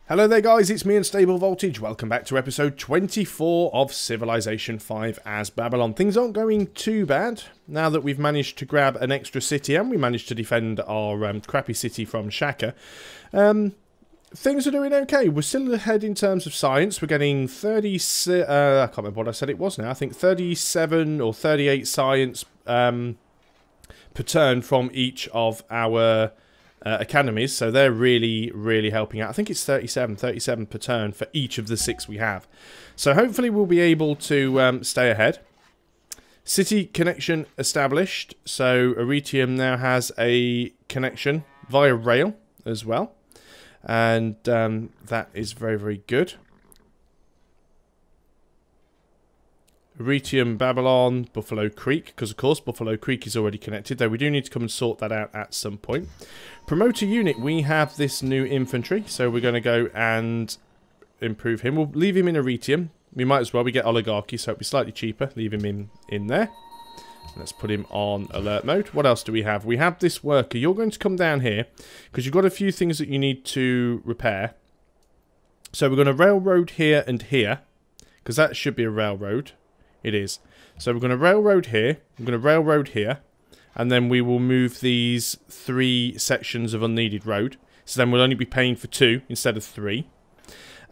Hello there guys, it's me Unstable Voltage. Welcome back to episode 24 of Civilization 5 as Babylon. Things aren't going too bad now that we've managed to grab an extra city and we managed to defend our crappy city from Shaka. Things are doing okay. We're still ahead in terms of science. We're getting 30... I can't remember what I said it was now. I think 37 or 38 science per turn from each of our... academies, so they're really helping out. I think it's 37 per turn for each of the 6 we have. So hopefully we'll be able to stay ahead. City connection established. So Arretium now has a connection via rail as well. And that is very good. Arretium, Babylon, Buffalo Creek, because of course Buffalo Creek is already connected, though we do need to come and sort that out at some point. Promoter unit, we have this new infantry, so we're going to go and improve him. We'll leave him in Arretium. We might as well, we get oligarchy, so it'll be slightly cheaper. Leave him in there. Let's put him on alert mode. What else do we have? We have this worker. You're going to come down here, because you've got a few things that you need to repair. So we're going to railroad here and here, because that should be a railroad. It is. So we're going to railroad here, we're going to railroad here, and then we will move these 3 sections of unneeded road. So then we'll only be paying for 2 instead of 3.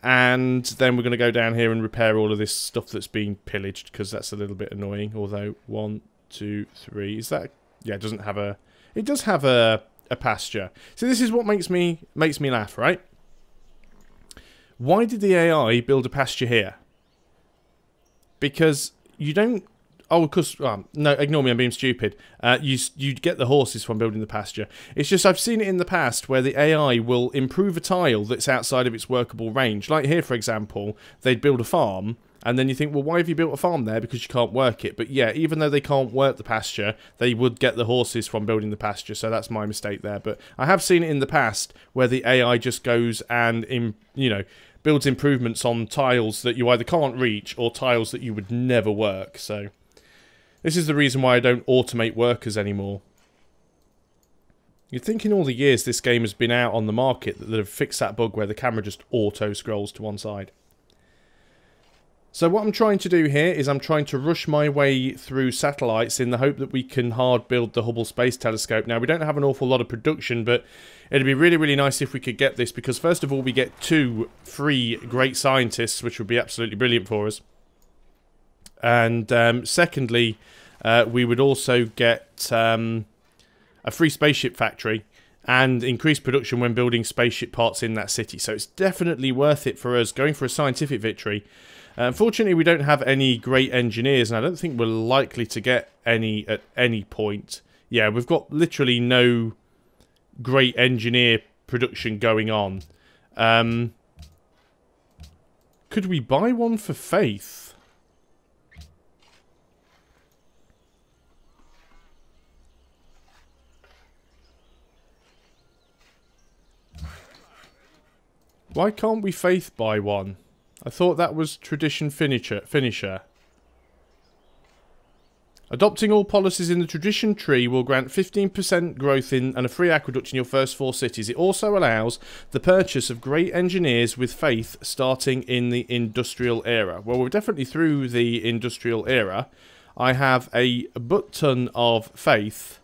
And then we're going to go down here and repair all of this stuff that's being pillaged, because that's a little bit annoying. Although, 1, 2, 3, is that... Yeah, it doesn't have a... It does have a pasture. So this is what makes me laugh, right? Why did the AI build a pasture here? Because you don't... Oh, because... no, ignore me, I'm being stupid. You get the horses from building the pasture. It's just I've seen it in the past where the AI will improve a tile that's outside of its workable range. Like here, for example, they'd build a farm, and then you think, well, why have you built a farm there? Because you can't work it. But yeah, even though they can't work the pasture, they would get the horses from building the pasture, so that's my mistake there. But I have seen it in the past where the AI just goes and, you know... builds improvements on tiles that you either can't reach or tiles that you would never work. So this is the reason why I don't automate workers anymore. You'd think in all the years this game has been out on the market that they've fixed that bug where the camera just auto scrolls to one side. So what I'm trying to do here is I'm trying to rush my way through satellites in the hope that we can hard build the Hubble Space Telescope. Now, we don't have an awful lot of production, but it'd be really nice if we could get this, because first of all, we get 2 free great scientists, which would be absolutely brilliant for us. And secondly, we would also get a free spaceship factory and increased production when building spaceship parts in that city. So it's definitely worth it for us going for a scientific victory. Unfortunately, we don't have any great engineers, and I don't think we're likely to get any at any point. Yeah, we've got literally no great engineer production going on. Could we buy one for Faith? Why can't we Faith buy one? I thought that was tradition finisher. Adopting all policies in the tradition tree will grant 15% growth in and a free aqueduct in your first 4 cities. It also allows the purchase of great engineers with faith starting in the industrial era. Well, we're definitely through the industrial era. I have a butt-ton of faith.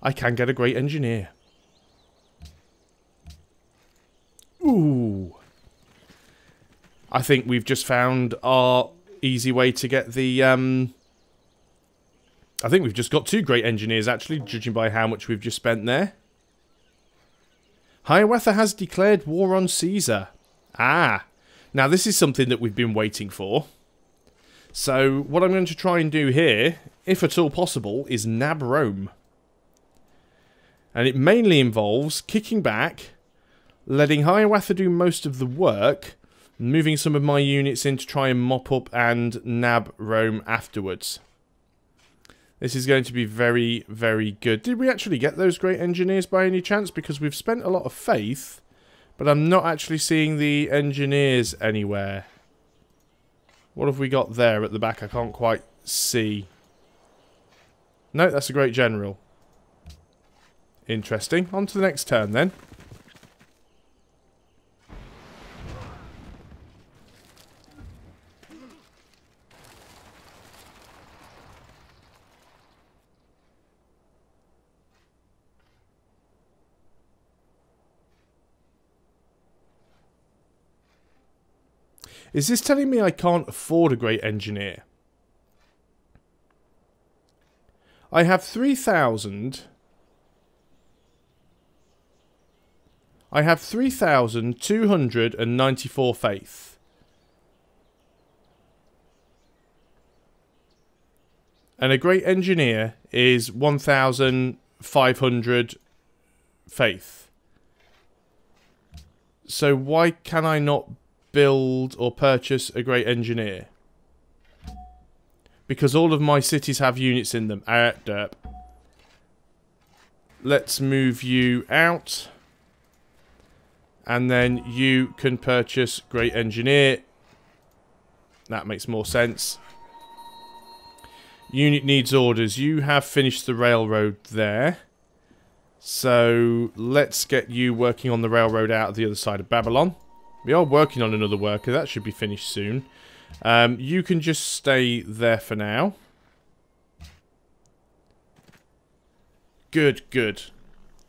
I can get a great engineer. Ooh. I think we've just found our easy way to get the... I think we've just got 2 great engineers, actually, judging by how much we've just spent there. Hiawatha has declared war on Caesar. Ah. Now, this is something that we've been waiting for. So, what I'm going to try and do here, if at all possible, is nab Rome. And it mainly involves kicking back, letting Hiawatha do most of the work, moving some of my units in to try and mop up and nab Rome afterwards. This is going to be very good. Did we actually get those great engineers by any chance? Because we've spent a lot of faith, but I'm not actually seeing the engineers anywhere. What have we got there at the back? I can't quite see. No, that's a great general. Interesting. On to the next turn then. Is this telling me I can't afford a great engineer? I have 3,000. I have 3,294 faith. And a great engineer is 1,500 faith. So why can I not build or purchase a great engineer? Because all of my cities have units in them. Derp. Let's move you out. And then you can purchase great engineer. That makes more sense. Unit needs orders. You have finished the railroad there. So let's get you working on the railroad out of the other side of Babylon. We are working on another worker. That should be finished soon. You can just stay there for now. Good, good.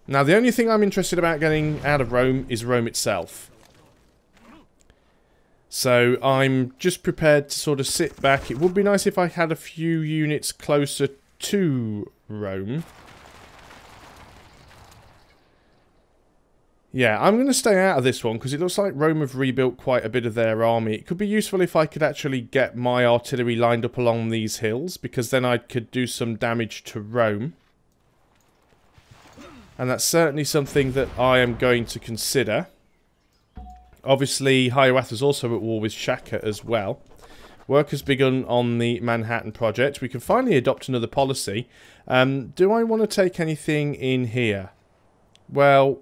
Now, the only thing I'm interested about getting out of Rome is Rome itself. So, I'm just prepared to sort of sit back. It would be nice if I had a few units closer to Rome. Yeah, I'm going to stay out of this one because it looks like Rome have rebuilt quite a bit of their army. It could be useful if I could actually get my artillery lined up along these hills, because then I could do some damage to Rome. And that's certainly something that I am going to consider. Obviously, Hiawatha's also at war with Shaka as well. Work has begun on the Manhattan project. We can finally adopt another policy. Do I want to take anything in here? Well,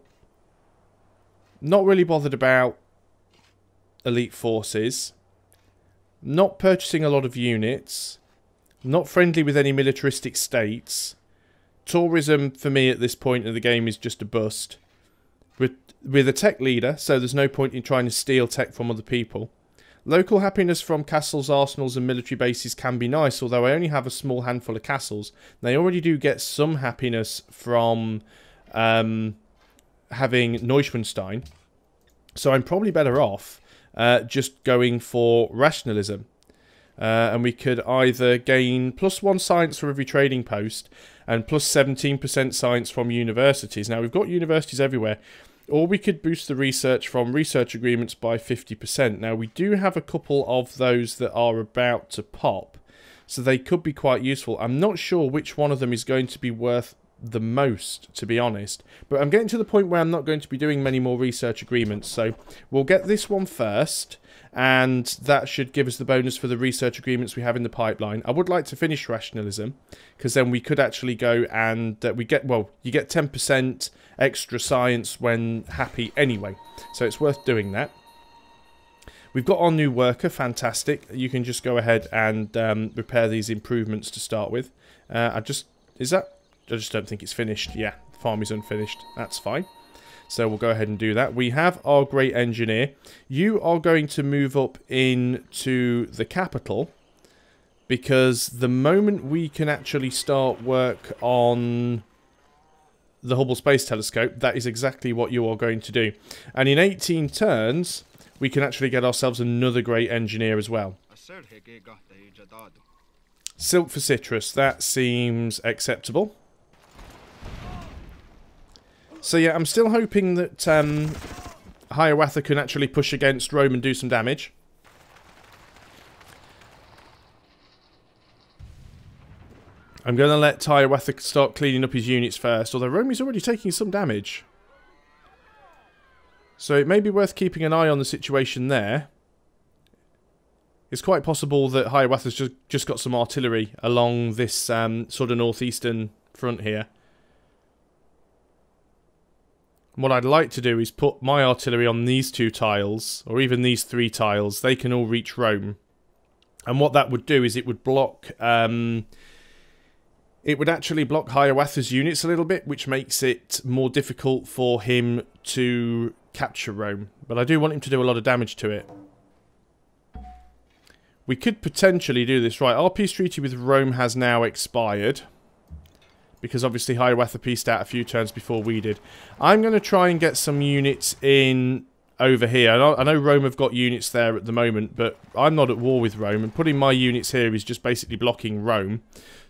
not really bothered about elite forces. Not purchasing a lot of units. Not friendly with any militaristic states. Tourism, for me, at this point in the game is just a bust. With a tech leader, so there's no point in trying to steal tech from other people. Local happiness from castles, arsenals and military bases can be nice, although I only have a small handful of castles. They already do get some happiness from having Neuschwanstein. So I'm probably better off just going for rationalism. And we could either gain +1 science for every trading post and plus 17% science from universities. Now, we've got universities everywhere. Or we could boost the research from research agreements by 50%. Now, we do have a couple of those that are about to pop, so they could be quite useful. I'm not sure which one of them is going to be worth the most, to be honest. But I'm getting to the point where I'm not going to be doing many more research agreements, so we'll get this one first. And that should give us the bonus for the research agreements we have in the pipeline. I would like to finish rationalism, because then we could actually go and you get 10% extra science when happy anyway. So it's worth doing that. We've got our new worker, fantastic. You can just go ahead and repair these improvements to start with. I just don't think it's finished. Yeah, the farm is unfinished. That's fine. So we'll go ahead and do that. We have our great engineer. You are going to move up into the capital, because the moment we can actually start work on the Hubble Space Telescope, that is exactly what you are going to do. And in 18 turns, we can actually get ourselves another great engineer as well. Silk for citrus, that seems acceptable. So yeah, I'm still hoping that Hiawatha can actually push against Rome and do some damage. I'm going to let Hiawatha start cleaning up his units first, although Rome is already taking some damage. So it may be worth keeping an eye on the situation there. It's quite possible that Hiawatha's just got some artillery along this sort of northeastern front here. What I'd like to do is put my artillery on these 2 tiles, or even these 3 tiles. They can all reach Rome. And what that would do is it would block... it would actually block Hiawatha's units a little bit, which makes it more difficult for him to capture Rome. But I do want him to do a lot of damage to it. We could potentially do this. Right, our peace treaty with Rome has now expired, because obviously Hiawatha pieced out a few turns before we did. I'm going to try and get some units in over here. I know Rome have got units there at the moment, but I'm not at war with Rome, and putting my units here is just basically blocking Rome,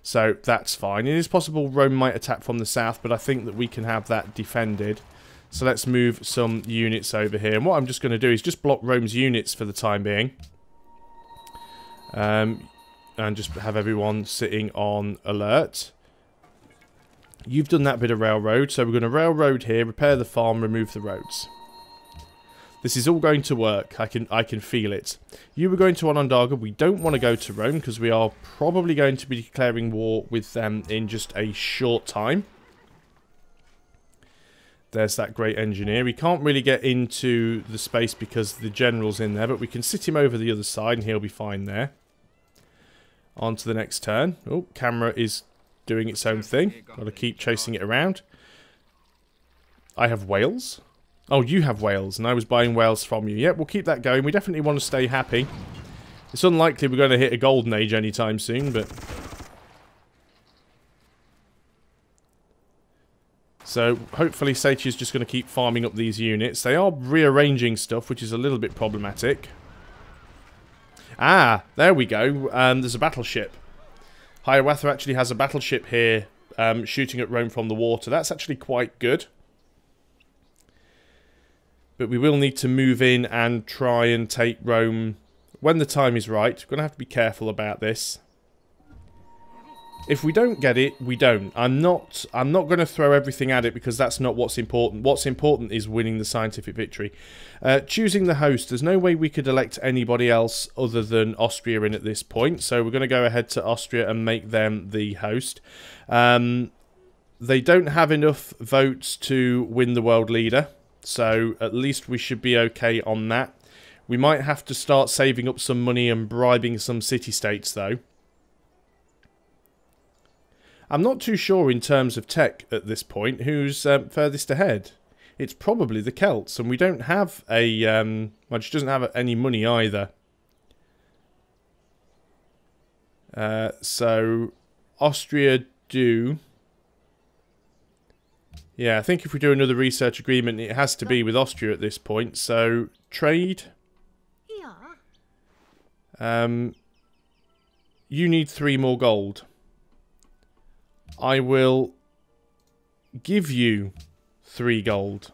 so that's fine. It is possible Rome might attack from the south, but I think that we can have that defended. So let's move some units over here, and what I'm just going to do is just block Rome's units for the time being. And just have everyone sitting on alert. You've done that bit of railroad, so we're going to railroad here, repair the farm, remove the roads. This is all going to work. I can feel it. You were going to Onondaga. We don't want to go to Rome because we are probably going to be declaring war with them in just a short time. There's that great engineer. We can't really get into the space because the general's in there, but we can sit him over the other side and he'll be fine there. On to the next turn. Oh, camera is doing its own thing. Got to keep chasing it around. I have Wales. Oh, you have Wales, and I was buying Wales from you. Yep, we'll keep that going. We definitely want to stay happy. It's unlikely we're going to hit a golden age anytime soon, but... So, hopefully Seichi's just going to keep farming up these units. They are rearranging stuff, which is a little bit problematic. Ah, there we go. There's a battleship. Hiawatha actually has a battleship here shooting at Rome from the water. That's actually quite good. But we will need to move in and try and take Rome when the time is right. We're going to have to be careful about this. If we don't get it, we don't. I'm not going to throw everything at it because that's not what's important. What's important is winning the scientific victory. Choosing the host. There's no way we could elect anybody else other than Austria in at this point. So we're going to go ahead to Austria and make them the host. They don't have enough votes to win the world leader. So at least we should be okay on that. We might have to start saving up some money and bribing some city-states though. I'm not too sure in terms of tech at this point who's furthest ahead. It's probably the Celts, and we don't have a... which doesn't have any money either. So, Austria do... Yeah, I think if we do another research agreement, it has to be with Austria at this point. So, trade. You need 3 more gold. I will give you 3 gold.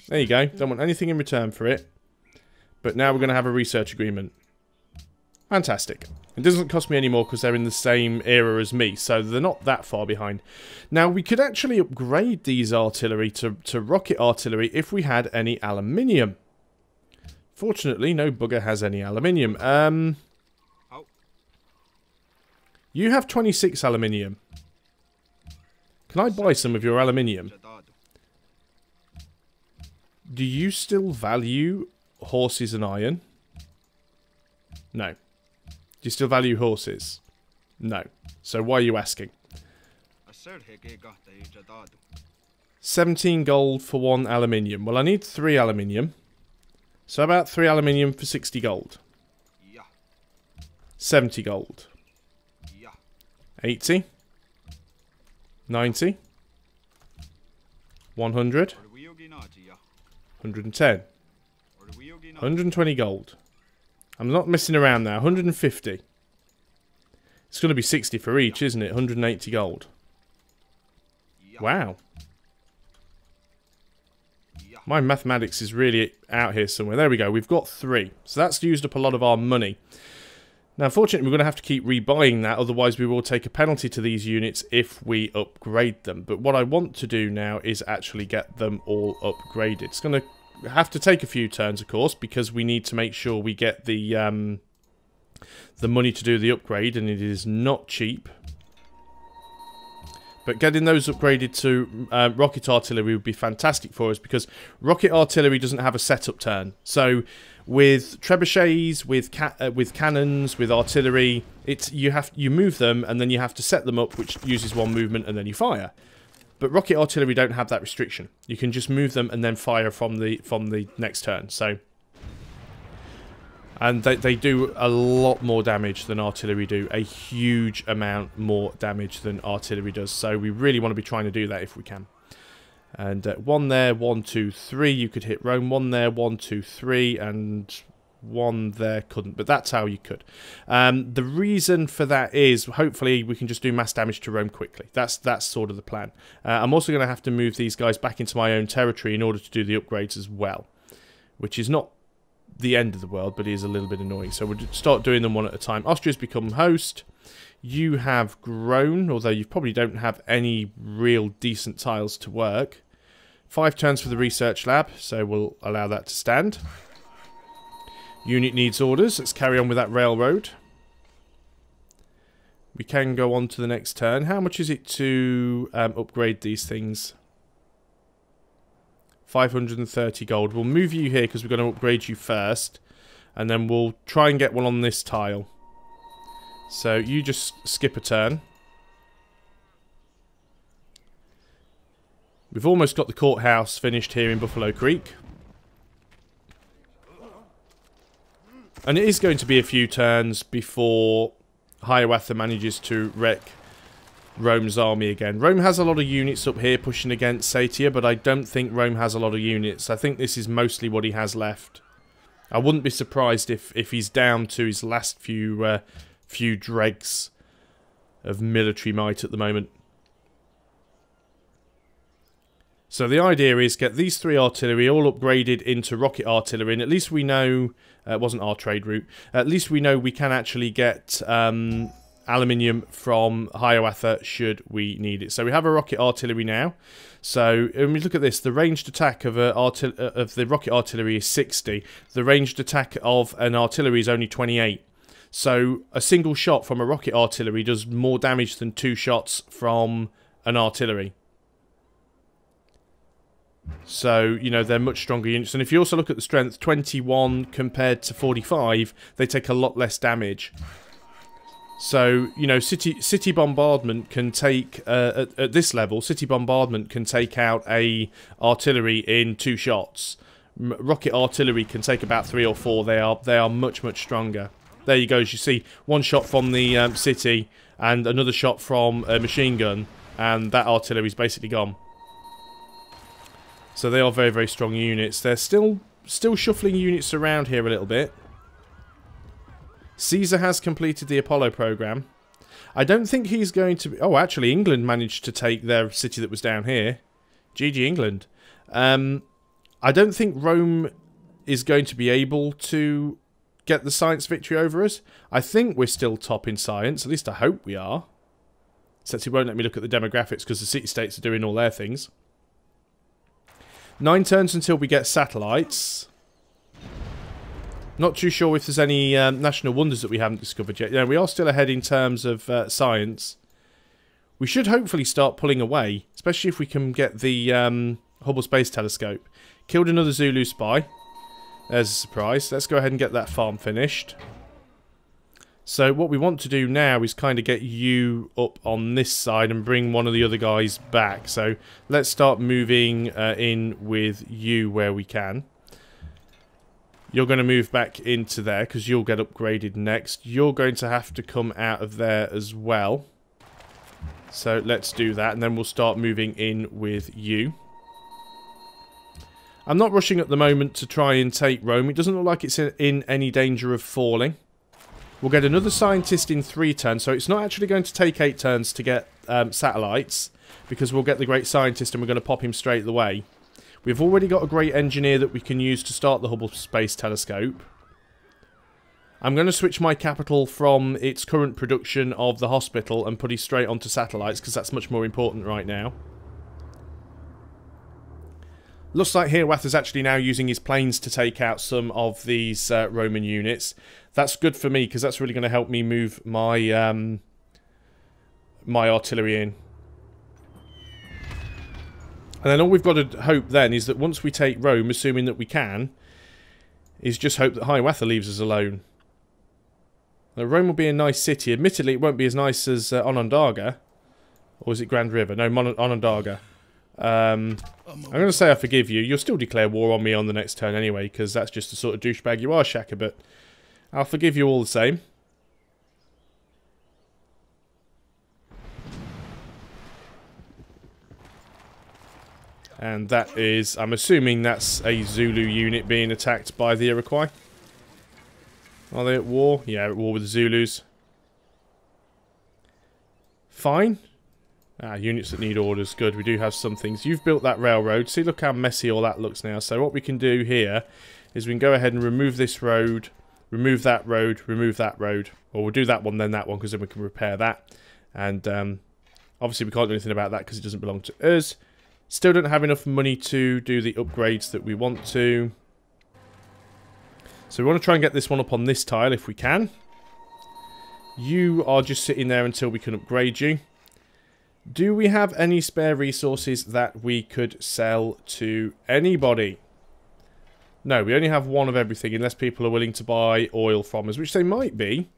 There you go. Don't want anything in return for it. But now we're going to have a research agreement. Fantastic. It doesn't cost me any more because they're in the same era as me, so they're not that far behind. Now, we could actually upgrade these artillery to rocket artillery if we had any aluminium. Fortunately, no bugger has any aluminium. You have 26 aluminium. Can I buy some of your aluminium? Do you still value horses and iron? No. Do you still value horses? No. So why are you asking? 17 gold for 1 aluminium. Well, I need 3 aluminium. So about 3 aluminium for 60 gold. 70 gold. 80. 90. 100. 110. 120 gold. I'm not messing around now. 150. It's going to be 60 for each, isn't it? 180 gold. Wow. My mathematics is really out here somewhere. There we go. We've got 3. So that's used up a lot of our money. Now, unfortunately, we're going to have to keep rebuying that. Otherwise, we will take a penalty to these units if we upgrade them. But what I want to do now is actually get them all upgraded. It's going to have to take a few turns, of course, because we need to make sure we get the money to do the upgrade, and it is not cheap. But getting those upgraded to rocket artillery would be fantastic for us, because rocket artillery doesn't have a setup turn. So with trebuchets, with cannons, with artillery, you move them and then you have to set them up, which uses 1 movement, and then you fire. But rocket artillery don't have that restriction. You can just move them and then fire from the next turn. So, and they do a lot more damage than artillery do. A huge amount more damage than artillery does. So we really want to be trying to do that if we can. And 1 there, 1, 2, 3. You could hit Rome. 1 there, 1, 2, 3, and 1 there couldn't. But that's how you could. The reason for that is hopefully we can just do mass damage to Rome quickly. That's sort of the plan. I'm also going to have to move these guys back into my own territory in order to do the upgrades as well, which is not the end of the world, but it is a little bit annoying. So we'll start doing them one at a time. Austria's become host. You have grown, although you probably don't have any real decent tiles to work. 5 turns for the research lab, so we'll allow that to stand. Unit needs orders. Let's carry on with that railroad. We can go on to the next turn. How much is it to upgrade these things? 530 gold. We'll move you here because we're going to upgrade you first. And then we'll try and get one on this tile. So you just skip a turn. We've almost got the courthouse finished here in Buffalo Creek. And it is going to be a few turns before Hiawatha manages to wreck Rome's army again. Rome has a lot of units up here pushing against Satia, but I don't think Rome has a lot of units. I think this is mostly what he has left. I wouldn't be surprised if he's down to his last few dregs of military might at the moment. So the idea is get these 3 artillery all upgraded into rocket artillery, and at least we know it wasn't our trade route. At least we know we can actually get aluminium from Hiawatha should we need it. So we have a rocket artillery now. So when we look at this, the ranged attack of the rocket artillery is 60. The ranged attack of an artillery is only 28. So a single shot from a rocket artillery does more damage than 2 shots from an artillery. So, you know, they're much stronger units. And if you also look at the strength, 21 compared to 45, they take a lot less damage. So, you know, city bombardment can take, at this level, city bombardment can take out a artillery in 2 shots. Rocket artillery can take about 3 or 4. They are much, much stronger. There you go, as you see, 1 shot from the city and another shot from a machine gun, and that artillery is basically gone. So they are very, very strong units. They're still shuffling units around here a little bit. Caesar has completed the Apollo program. I don't think he's going to be... Oh, actually, England managed to take their city that was down here. GG England. I don't think Rome is going to be able to get the science victory over us. I think we're still top in science. At least I hope we are. Since it won't let me look at the demographics because the city-states are doing all their things. 9 turns until we get satellites. Not too sure if there's any national wonders that we haven't discovered yet. Yeah, we are still ahead in terms of science. We should hopefully start pulling away, especially if we can get the Hubble Space Telescope. Killed another Zulu spy. There's a surprise. Let's go ahead and get that farm finished. So what we want to do now is kind of get you up on this side and bring one of the other guys back. So let's start moving in with you where we can. You're going to move back into there because you'll get upgraded next. You're going to have to come out of there as well. So let's do that and then we'll start moving in with you. I'm not rushing at the moment to try and take Rome. It doesn't look like it's in any danger of falling. We'll get another scientist in 3 turns, so it's not actually going to take 8 turns to get satellites, because we'll get the great scientist and we're going to pop him straight away. We've already got a great engineer that we can use to start the Hubble Space Telescope. I'm going to switch my capital from its current production of the hospital and put it straight onto satellites, because that's much more important right now. Looks like Hiawatha's actually now using his planes to take out some of these Roman units. That's good for me, because that's really going to help me move my my artillery in. And then all we've got to hope then is that once we take Rome, assuming that we can, is just hope that Hiawatha leaves us alone. Now, Rome will be a nice city. Admittedly, it won't be as nice as Onondaga. Or is it Grand River? No, Onondaga. I'm going to say I forgive you. You'll still declare war on me on the next turn anyway, because that's just the sort of douchebag you are, Shaka, but I'll forgive you all the same. And that is, I'm assuming that's a Zulu unit being attacked by the Iroquois. Are they at war? Yeah, at war with the Zulus. Fine. Units that need orders. Good, we do have some things. You've built that railroad. See, look how messy all that looks now. So what we can do here is we can go ahead and remove this road, remove that road, remove that road. Or we'll do that one, then that one, because then we can repair that. And obviously we can't do anything about that because it doesn't belong to us. Still don't have enough money to do the upgrades that we want to. So we want to try and get this one up on this tile if we can. You are just sitting there until we can upgrade you. Do we have any spare resources that we could sell to anybody? No, we only have one of everything unless people are willing to buy oil from us, which they might be.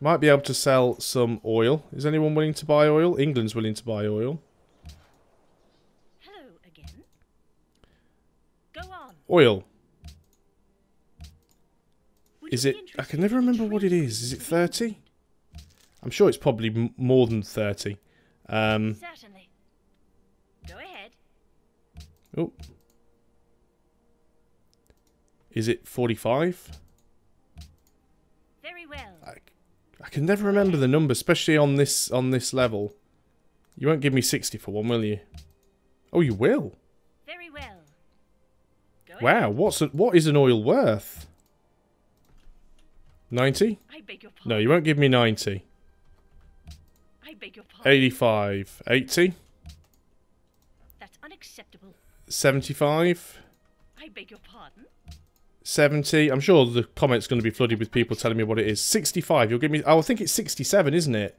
Might be able to sell some oil. Is anyone willing to buy oil? England's willing to buy oil. Hello again. Go on. Oil. Is it... I can never remember what it is. Is it 30? I'm sure it's probably more than 30. Certainly. Go ahead. Oh. Is it 45? Very well. I can never remember the number, especially on this level. You won't give me 60 for one, will you? Oh, you will. Very well. Go Wow, ahead. what is an oil worth? 90? I beg your pardon. No, you won't give me 90. I beg your pardon. 85. 80? That's unacceptable. 75? I beg your pardon. 70? I'm sure the comment's going to be flooded with people telling me what it is. 65. You'll give me... Oh, I think it's 67, isn't it?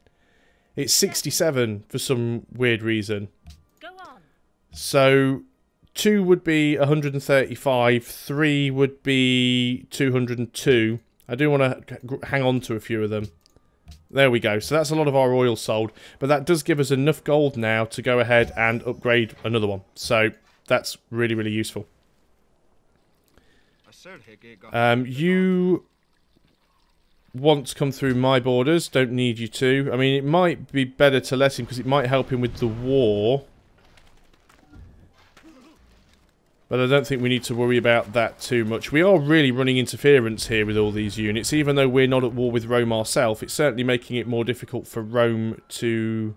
It's 67 for some weird reason. Go on. So, 2 would be 135. 3 would be 202. I do want to hang on to a few of them. There we go. So that's a lot of our oil sold. But that does give us enough gold now to go ahead and upgrade another one. So that's really, really useful. You want to come through my borders. Don't need you to. I mean, it might be better to let him because it might help him with the war. But I don't think we need to worry about that too much. We are really running interference here with all these units. Even though we're not at war with Rome ourselves, it's certainly making it more difficult for Rome to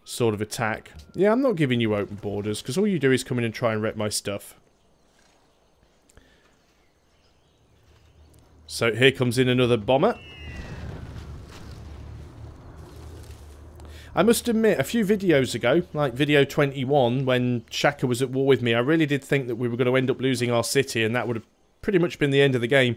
sort of attack. Yeah, I'm not giving you open borders, because all you do is come in and try and wreck my stuff. So here comes in another bomber. I must admit, a few videos ago, like video 21, when Shaka was at war with me, I really did think that we were going to end up losing our city, and that would have pretty much been the end of the game.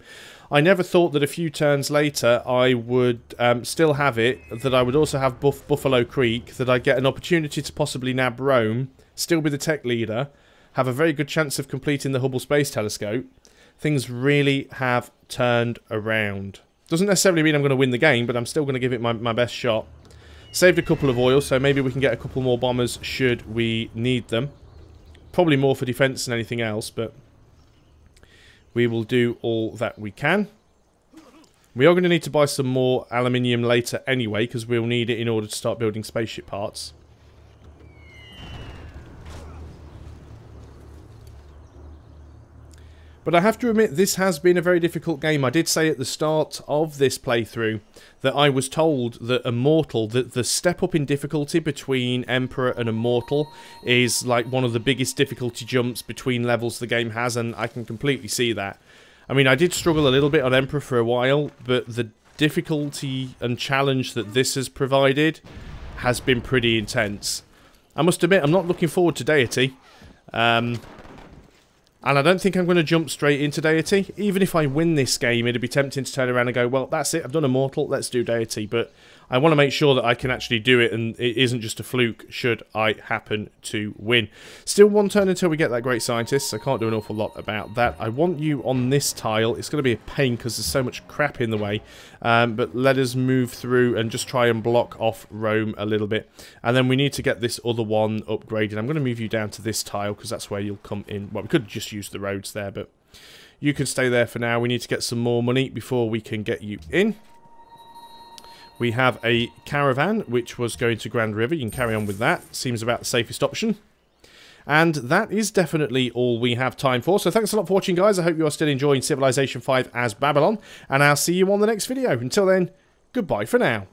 I never thought that a few turns later I would still have it, that I would also have Buffalo Creek, that I'd get an opportunity to possibly nab Rome, still be the tech leader, have a very good chance of completing the Hubble Space Telescope. Things really have turned around. Doesn't necessarily mean I'm going to win the game, but I'm still going to give it my best shot. Saved a couple of oil, so maybe we can get a couple more bombers should we need them. Probably more for defense than anything else, but we will do all that we can. We are going to need to buy some more aluminium later anyway, because we'll need it in order to start building spaceship parts. But I have to admit, this has been a very difficult game. I did say at the start of this playthrough that I was told that Immortal, that the step up in difficulty between Emperor and Immortal is like one of the biggest difficulty jumps between levels the game has, and I can completely see that. I mean, I did struggle a little bit on Emperor for a while, but the difficulty and challenge that this has provided has been pretty intense. I must admit, I'm not looking forward to Deity. And I don't think I'm going to jump straight into Deity. Even if I win this game, it'd be tempting to turn around and go, well, that's it, I've done Immortal, let's do Deity. But I want to make sure that I can actually do it, and it isn't just a fluke should I happen to win. Still one turn until we get that Great Scientist, so I can't do an awful lot about that. I want you on this tile. It's going to be a pain because there's so much crap in the way. But let us move through and just try and block off Rome a little bit. And then we need to get this other one upgraded. I'm going to move you down to this tile because that's where you'll come in. Well, we could just use the roads there, but you can stay there for now. We need to get some more money before we can get you in. We have a caravan which was going to Grand River. You can carry on with that. Seems about the safest option. And that is definitely all we have time for. So thanks a lot for watching, guys. I hope you are still enjoying Civilization 5 as Babylon, and I'll see you on the next video. Until then, goodbye for now.